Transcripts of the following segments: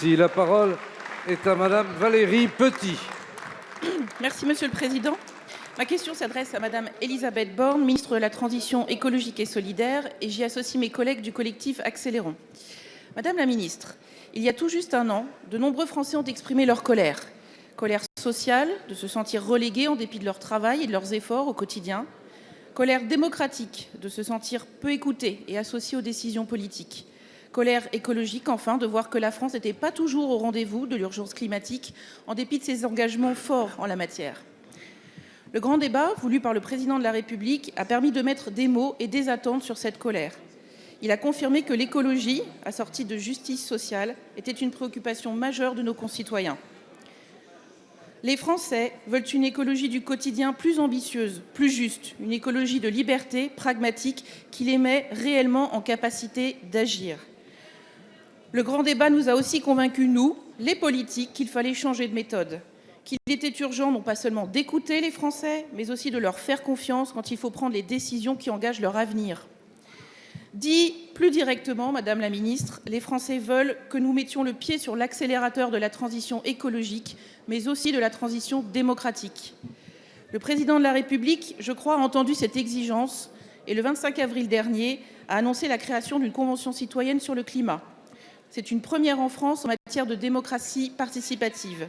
Merci. La parole est à Madame Valérie Petit. Merci, Monsieur le Président. Ma question s'adresse à Madame Elisabeth Borne, ministre de la Transition écologique et solidaire, et j'y associe mes collègues du collectif Accélérons. Madame la ministre, il y a tout juste un an, de nombreux Français ont exprimé leur colère. Colère sociale, de se sentir relégués en dépit de leur travail et de leurs efforts au quotidien. Colère démocratique, de se sentir peu écoutés et associés aux décisions politiques. Colère écologique, enfin, de voir que la France n'était pas toujours au rendez-vous de l'urgence climatique, en dépit de ses engagements forts en la matière. Le grand débat, voulu par le président de la République, a permis de mettre des mots et des attentes sur cette colère. Il a confirmé que l'écologie, assortie de justice sociale, était une préoccupation majeure de nos concitoyens. Les Français veulent une écologie du quotidien plus ambitieuse, plus juste, une écologie de liberté, pragmatique, qui les met réellement en capacité d'agir. Le grand débat nous a aussi convaincus, nous, les politiques, qu'il fallait changer de méthode, qu'il était urgent non pas seulement d'écouter les Français, mais aussi de leur faire confiance quand il faut prendre les décisions qui engagent leur avenir. Dit plus directement, Madame la Ministre, les Français veulent que nous mettions le pied sur l'accélérateur de la transition écologique, mais aussi de la transition démocratique. Le président de la République, je crois, a entendu cette exigence et le 25 avril dernier a annoncé la création d'une convention citoyenne sur le climat. C'est une première en France en matière de démocratie participative.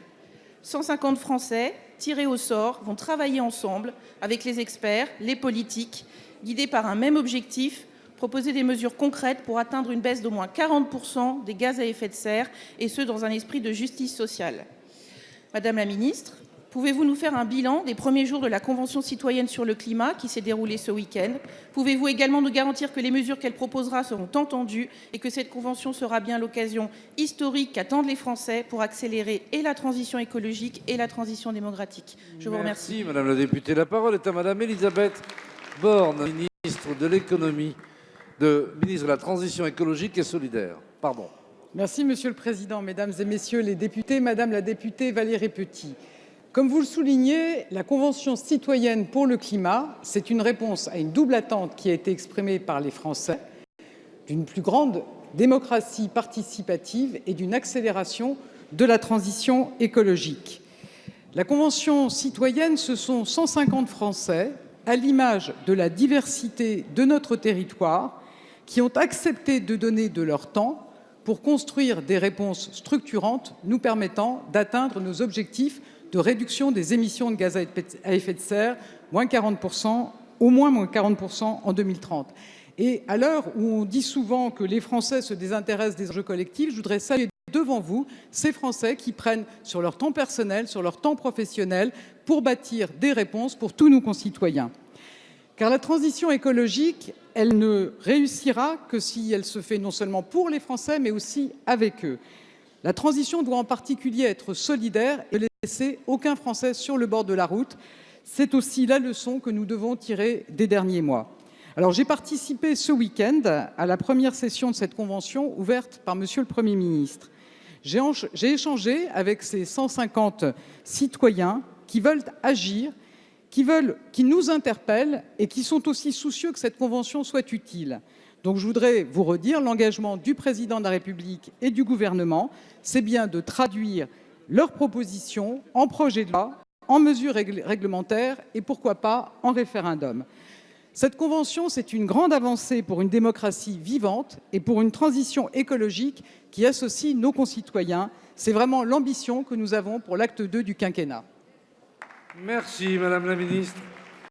150 Français, tirés au sort, vont travailler ensemble avec les experts, les politiques, guidés par un même objectif, proposer des mesures concrètes pour atteindre une baisse d'au moins 40% des gaz à effet de serre, et ce, dans un esprit de justice sociale. Madame la ministre, pouvez-vous nous faire un bilan des premiers jours de la Convention citoyenne sur le climat qui s'est déroulée ce week-end? Pouvez-vous également nous garantir que les mesures qu'elle proposera seront entendues et que cette convention sera bien l'occasion historique qu'attendent les Français pour accélérer et la transition écologique et la transition démocratique? Je vous remercie. Merci, Madame la députée. La parole est à Madame Elisabeth Borne, ministre de l'économie, ministre de la Transition écologique et solidaire. Pardon. Merci, Monsieur le Président, Mesdames et Messieurs les députés, Madame la députée Valérie Petit. Comme vous le soulignez, la Convention citoyenne pour le climat, c'est une réponse à une double attente qui a été exprimée par les Français, d'une plus grande démocratie participative et d'une accélération de la transition écologique. La Convention citoyenne, ce sont 150 Français, à l'image de la diversité de notre territoire, qui ont accepté de donner de leur temps pour construire des réponses structurantes nous permettant d'atteindre nos objectifs de réduction des émissions de gaz à effet de serre, moins 40%, au moins moins 40% en 2030. Et à l'heure où on dit souvent que les Français se désintéressent des enjeux collectifs, je voudrais saluer devant vous ces Français qui prennent sur leur temps personnel, sur leur temps professionnel, pour bâtir des réponses pour tous nos concitoyens. Car la transition écologique, elle ne réussira que si elle se fait non seulement pour les Français, mais aussi avec eux. La transition doit en particulier être solidaire et ne laisser aucun Français sur le bord de la route. C'est aussi la leçon que nous devons tirer des derniers mois. Alors, j'ai participé ce week-end à la première session de cette convention ouverte par Monsieur le Premier ministre. J'ai échangé avec ces 150 citoyens qui veulent agir, qui nous interpellent et qui sont aussi soucieux que cette convention soit utile. Donc je voudrais vous redire l'engagement du président de la République et du gouvernement, c'est bien de traduire leurs propositions en projet de loi, en mesures réglementaires et pourquoi pas en référendum. Cette convention, c'est une grande avancée pour une démocratie vivante et pour une transition écologique qui associe nos concitoyens. C'est vraiment l'ambition que nous avons pour l'acte II du quinquennat. Merci, Madame la Ministre.